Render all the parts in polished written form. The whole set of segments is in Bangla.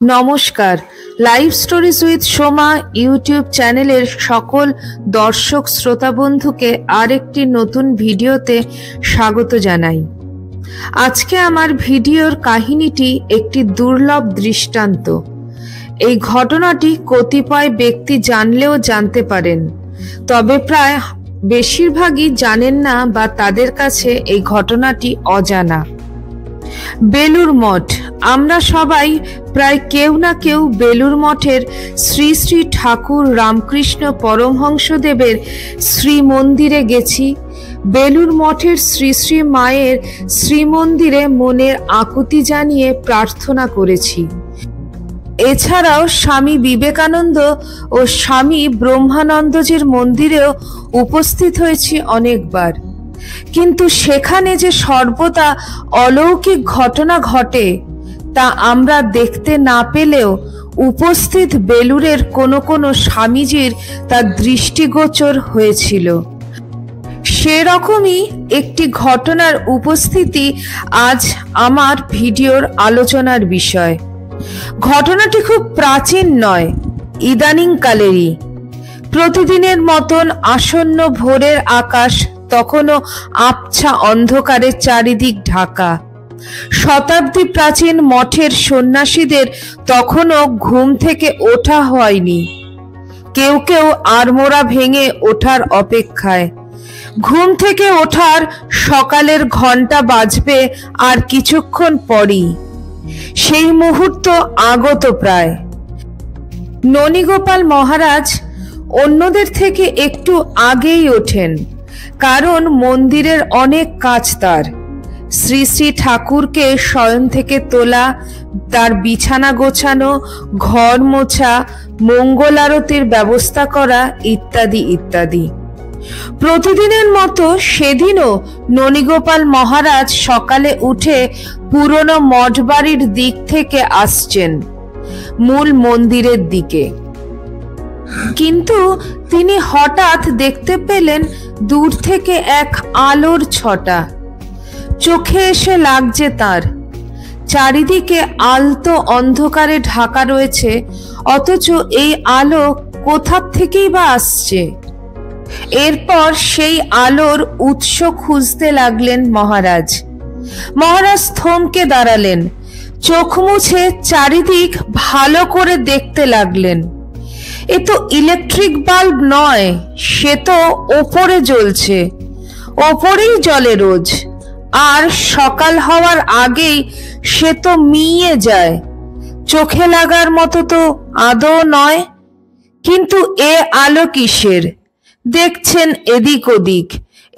নমস্কার, live stories with Soma YouTube চ্যানেলের সকল দর্শক শ্রোতা বন্ধুকে আরেকটি নতুন ভিডিওতে স্বাগত জানাই। আজকে আমার ভিডিওর কাহিনীটি একটি দুর্লভ দৃষ্টান্ত। এই ঘটনাটি কতিপয় ব্যক্তি জানলেও জানতে পারেন, তবে প্রায় বেশিরভাগই জানেন না বা তাদের কাছে এই ঘটনাটি অজানা। বেলুড় মঠ। আমরা সবাই প্রায় কেউ না কেউ বেলুড় মঠের শ্রী শ্রী ঠাকুর রামকৃষ্ণ পরমহংসদেবের শ্রীমন্দিরে গেছি। বেলুড় মঠের শ্রী শ্রী মায়ের শ্রীমন্দিরে মনের আকুতি জানিয়ে প্রার্থনা করেছি। এছাড়াও স্বামী বিবেকানন্দ ও স্বামী ব্রহ্মানন্দজির মন্দিরেও উপস্থিত হয়েছি অনেকবার, কিন্তু সেখানে যে সর্বদা অলৌকিক ঘটনা ঘটে তা আমরা দেখতে না পেলেও উপস্থিত বেলুড়ের কোনো কোনো স্বামীজির তা দৃষ্টিগোচর হয়েছিল। সেরকমই একটি ঘটনার উপস্থিতি আজ আমার ভিডিওর আলোচনার বিষয়। ঘটনাটি খুব প্রাচীন নয়, ইদানিংকালেরই। প্রতিদিনের মতন আসন্ন ভোরের আকাশ তখনও আবছা অন্ধকারে চারিদিক ঢাকা। শতাব্দী প্রাচীন মঠের সন্ন্যাসীদের তখনও ঘুম থেকে ওঠা হয়নি। কেউ কেউ আড়মোড়া ভেঙে ওঠার অপেক্ষায়। ঘুম থেকে ওঠার সকালের ঘণ্টা বাজবে আর কিছুক্ষণ পরই। সেই মুহূর্ত আগত প্রায়। ননীগোপাল মহারাজ অন্যদের থেকে একটু আগেই ওঠেন, কারণ মন্দিরের অনেক কাজ তার। শ্রী শ্রী ঠাকুরকে শয়ন থেকে তোলা, তার বিছানা গোছানো, ঘর মোছা, মঙ্গল আরতির ব্যবস্থা করা ইত্যাদি ইত্যাদি। প্রতিদিনের মতো সেদিনও ননীগোপাল মহারাজ সকালে উঠে পুরনো মঠবাড়ির দিক থেকে আসছেন মূল মন্দিরের দিকে। কিন্তু তিনি হঠাৎ দেখতে পেলেন দূর থেকে এক আলোর ছটা। চোখে এসে লাগছে তার। চারিদিকে আলতো অন্ধকারে ঢাকা রয়েছে, অথচ এই আলো কোথা থেকেই বা আসছে। এরপর সেই আলোর উৎস খুঁজতে লাগলেন মহারাজ। মহারাজ থমকে দাঁড়ালেন, চোখ মুছে চারিদিক ভালো করে দেখতে লাগলেন। এ তো ইলেকট্রিক বাল্ব নয়, সে তো ওপরে জ্বলছে, ওপরেই জ্বলে রোজ, আর সকাল হওয়ার আগেই সে তো মিইয়ে যায়। চোখে লাগার মতো তো আদৌ নয়। কিন্তু এ আলো কিসের? দেখছেন এদিক ওদিক,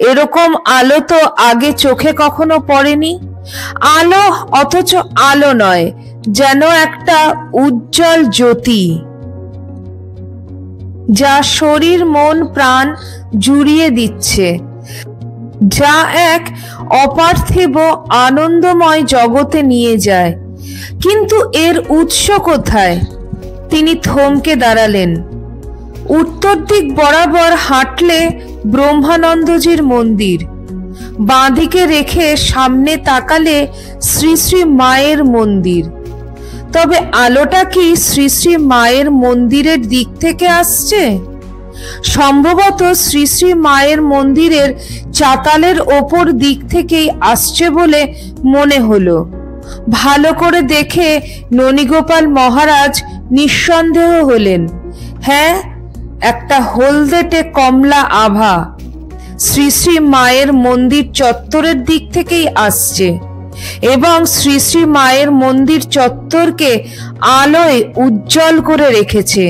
এরকম আলো তো আগে চোখে কখনো পড়েনি। আলো অথচ আলো নয়, যেন একটা উজ্জ্বল জ্যোতি, যা শরীর মন প্রাণ জুড়িয়ে দিচ্ছে, যা এক অপার্থিব আনন্দময় জগতে নিয়ে যায়। কিন্তু এর উৎস কোথায়? তিনি থমকে দাঁড়ালেন। উত্তর দিক বরাবর হাঁটলে ব্রহ্মানন্দজির মন্দির, বাঁদিকে রেখে সামনে তাকালে শ্রী শ্রী মায়ের মন্দির। তবে আলোটা কি শ্রী শ্রী মায়ের মন্দিরের দিক থেকে আসছে? সম্ভবত শ্রী শ্রী মায়ের মন্দিরের চাতালের ওপর দিক থেকেই আসছে বলে মনে হলো। ভালো করে দেখে ননীগোপাল মহারাজ নিঃসন্দেহ হলেন, হ্যাঁ, একটা হলদেটে কমলা আভা শ্রী শ্রী মায়ের মন্দির চত্বরের দিক থেকেই আসছে, এবং শ্রী শ্রী মায়ের মন্দির চত্বরকে আলোয় উজ্জ্বল করে রেখেছে।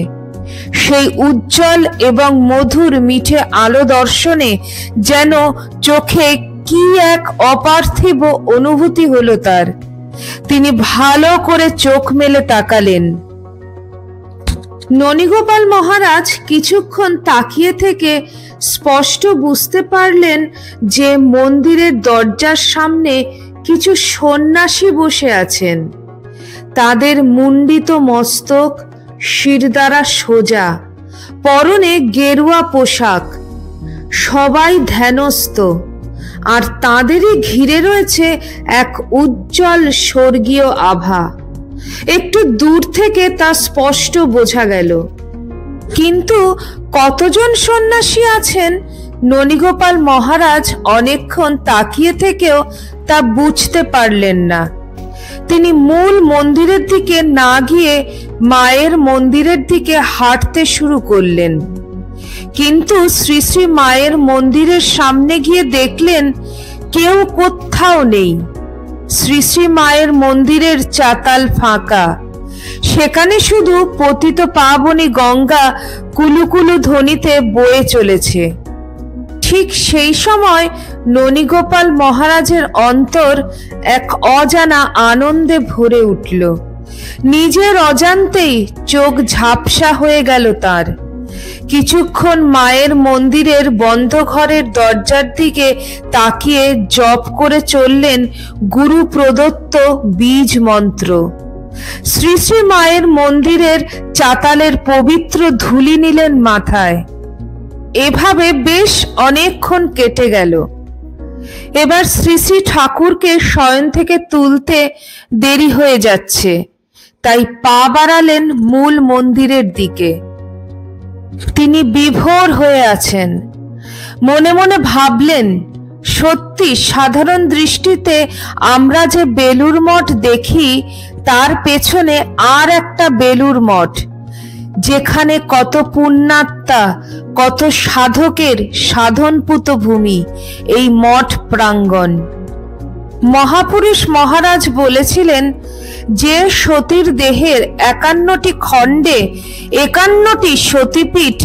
সেই উজ্জ্বল এবং মধুর মিঠে আলো দর্শনে যেন চোখে কি এক অপার্থিব অনুভূতি হলো তার। তিনি ভালো করে চোখ মেলে তাকালেন। ননীগোপাল মহারাজ কিছুক্ষণ তাকিয়ে থেকে স্পষ্ট বুঝতে পারলেন যে মন্দিরের দরজার সামনে কিছু সন্ন্যাসী বসে আছেন। তাদের মুন্ডিত মস্তক, শিরদাঁড়া সোজা, পরনে গেরুয়া পোশাক, সবাই ধ্যানস্থ, আর তাদেরই ঘিরে রয়েছে এক উজ্জ্বল স্বর্গীয় আভা। একটু দূর থেকে তা স্পষ্ট বোঝা গেল, কিন্তু কতজন সন্ন্যাসী আছেন ননীগোপাল মহারাজ অনেকক্ষণ তাকিয়ে থেকেও তা বুঝতে পারলেন না। তিনি মূল মন্দিরের দিকে না গিয়ে মায়ের মন্দিরের দিকে হাঁটতে শুরু করলেন, কিন্তু শ্রী শ্রী মায়ের মন্দিরের সামনে গিয়ে দেখলেন কেউ কোথাও নেই। শ্রী শ্রী মায়ের মন্দিরের চাতাল ফাঁকা, সেখানে শুধু পতিত পাবনী গঙ্গা কুলুকুলু ধ্বনিতে বয়ে চলেছে। ঠিক সেই সময় ননীগোপাল মহারাজের অন্তর এক অজানা আনন্দে ভরে উঠল। নিজের অজান্তেই চোখ ঝাপসা হয়ে গেল তার। কিছুক্ষণ মায়ের মন্দিরের বন্ধ ঘরের দরজার দিকে তাকিয়ে জপ করে চললেন গুরু প্রদত্ত বীজ মন্ত্র। শ্রী শ্রী মায়ের মন্দিরের চাতালের পবিত্র ধুলি নিলেন মাথায়। এভাবে বেশ অনেকক্ষণ কেটে গেল। এবার শ্রী শ্রী ঠাকুরকে শয়ন থেকে তুলতে দেরি হয়ে যাচ্ছে, তাই পা বাড়ালেন মূল মন্দিরের দিকে। তিনি বিভোর হয়ে আছেন। মনে মনে ভাবলেন, সত্যি সাধারণ দৃষ্টিতে আমরা যে বেলুড় মঠ দেখি তার পেছনে আর একটা বেলুড় মঠ, যেখানে কত পুণ্যাত্মা, কত সাধকের সাধনপুত ভূমি এই মঠ প্রাঙ্গণ। মহাপুরুষ মহারাজ বলেছিলেন, যে সতীর দেহের 51টি খণ্ডে 51টি সতীপীঠ,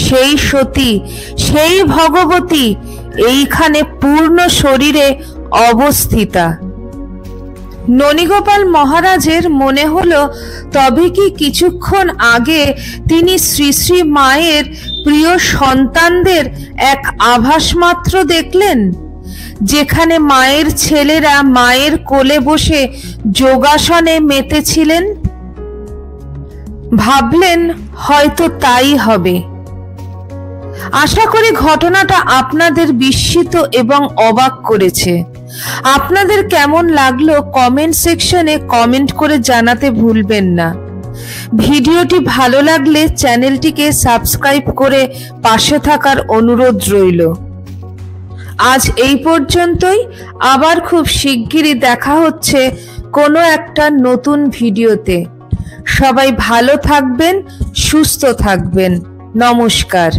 সেই সতী, সেই ভগবতী এইখানে পূর্ণ শরীরে অবস্থিতা। ননীগোপাল মহারাজের মনে হলো, তবে কি কিছুক্ষণ আগে তিনি শ্রী শ্রী মায়ের প্রিয় সন্তানদের এক আভাস মাত্র দেখলেন, যেখানে মায়ের ছেলেরা মায়ের কোলে বসে যোগাসনে মেতেছিলেন। ভাবলেন হয়তো তাই হবে। আশা করি ঘটনাটা আপনাদের বিস্মিত এবং অবাক করেছে। আপনাদের কেমন লাগলো কমেন্ট সেকশনে কমেন্ট করে জানাতে ভুলবেন না। ভিডিওটি ভালো লাগলে চ্যানেলটিকে সাবস্ক্রাইব করে পাশে থাকার অনুরোধ রইল। আজ এই পর্যন্তই। আবার খুব শিগগিরই দেখা হচ্ছে কোনো একটা নতুন ভিডিওতে। সবাই ভালো থাকবেন, সুস্থ থাকবেন। নমস্কার।